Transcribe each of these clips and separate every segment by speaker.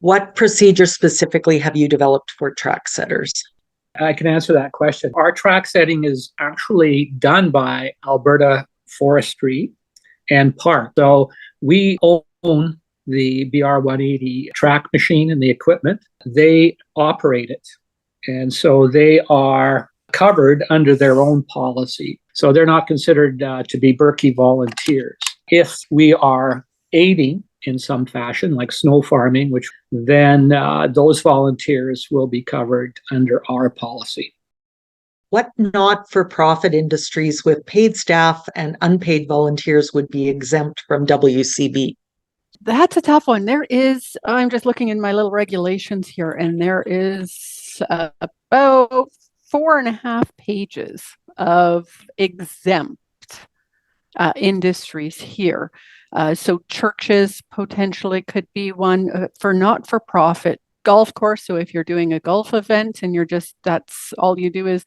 Speaker 1: What procedure specifically have you developed for track setters?
Speaker 2: I can answer that question. Our track setting is actually done by Alberta Forestry and Park. So we own the BR-180 track machine and the equipment. They operate it. And so they are covered under their own policy. So they're not considered to be Berkey volunteers. If we are aiding in some fashion, like snow farming, then those volunteers will be covered under our policy.
Speaker 1: What not-for-profit industries with paid staff and unpaid volunteers would be exempt from WCB?
Speaker 3: That's a tough one. I'm just looking in my little regulations here, and there is about 4.5 pages of exempt industries here. So churches potentially could be one for not-for-profit. Golf course. So if you're doing a golf event and that's all you do is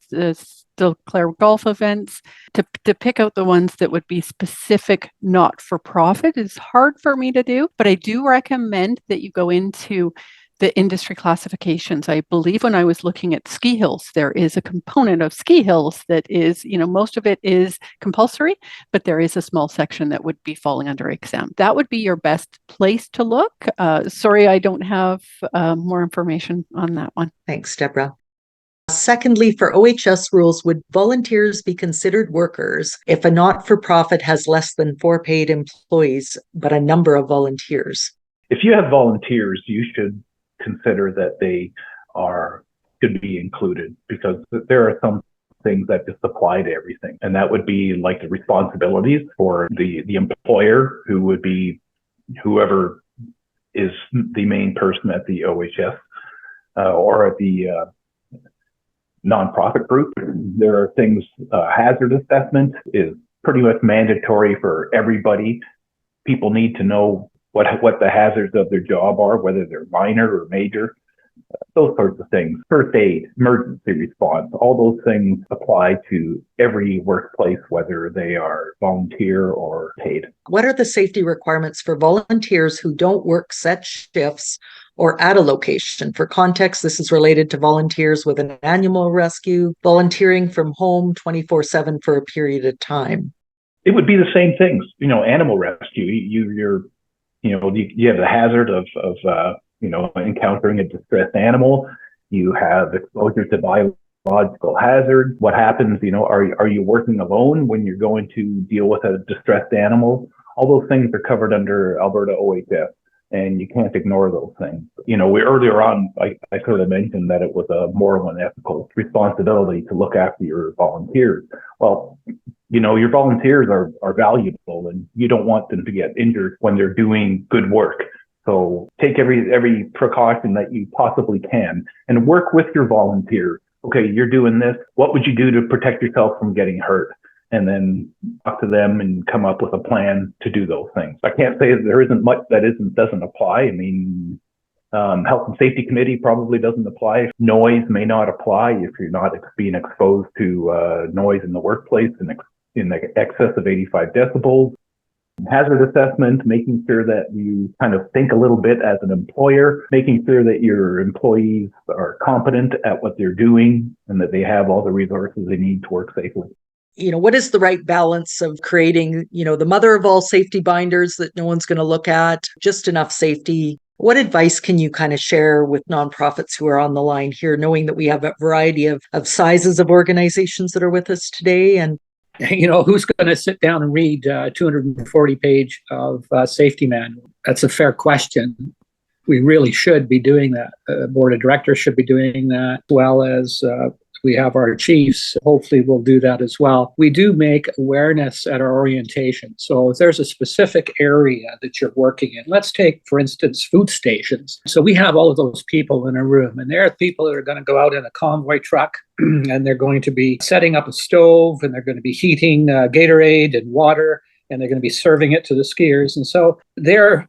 Speaker 3: declare golf events, to pick out the ones that would be specific not-for-profit is hard for me to do. But I do recommend that you go into the industry classifications. I believe when I was looking at ski hills, there is a component of ski hills that is, most of it is compulsory, but there is a small section that would be falling under exempt. That would be your best place to look. Sorry, I don't have more information on that one.
Speaker 1: Thanks, Deborah. Secondly, for OHS rules, would volunteers be considered workers if a not-for-profit has less than 4 paid employees, but a number of volunteers?
Speaker 4: If you have volunteers, you should consider that they could be included, because there are some things that just apply to everything. And that would be like the responsibilities for the employer, who would be whoever is the main person at the OHS or at the nonprofit group. There are things, hazard assessment is pretty much mandatory for everybody. People need to know what the hazards of their job are, whether they're minor or major, those sorts of things. First aid, emergency response, all those things apply to every workplace, whether they are volunteer or paid.
Speaker 1: What are the safety requirements for volunteers who don't work set shifts or at a location? For context, this is related to volunteers with an animal rescue, volunteering from home 24/7 for a period of time.
Speaker 4: It would be the same things. Animal rescue, you have the hazard of encountering a distressed animal. You have exposure to biological hazards. What happens, are you working alone when you're going to deal with a distressed animal? All those things are covered under Alberta OHS, and you can't ignore those things. Earlier on, I could have mentioned that it was a moral and ethical responsibility to look after your volunteers. Well, your volunteers are valuable, and you don't want them to get injured when they're doing good work. So take every precaution that you possibly can and work with your volunteers. Okay, you're doing this. What would you do to protect yourself from getting hurt? And then talk to them and come up with a plan to do those things. I can't say that there isn't much that doesn't apply. I mean, Health and Safety Committee probably doesn't apply. Noise may not apply if you're not being exposed to noise in the workplace in the excess of 85 decibels. Hazard assessment, making sure that you kind of think a little bit as an employer, making sure that your employees are competent at what they're doing and that they have all the resources they need to work safely.
Speaker 1: What is the right balance of creating, the mother of all safety binders that no one's going to look at, just enough safety? What advice can you kind of share with nonprofits who are on the line here, knowing that we have a variety of sizes of organizations that are with us today? And
Speaker 2: who's going to sit down and read 240 page of safety manual? That's a fair question. We really should be doing that. The board of directors should be doing that, as well as we have our chiefs. Hopefully we'll do that as well. We do make awareness at our orientation. So if there's a specific area that you're working in, let's take, for instance, food stations. So we have all of those people in a room, and there are people that are going to go out in a convoy truck and they're going to be setting up a stove, and they're going to be heating Gatorade and water, and they're going to be serving it to the skiers. And so they're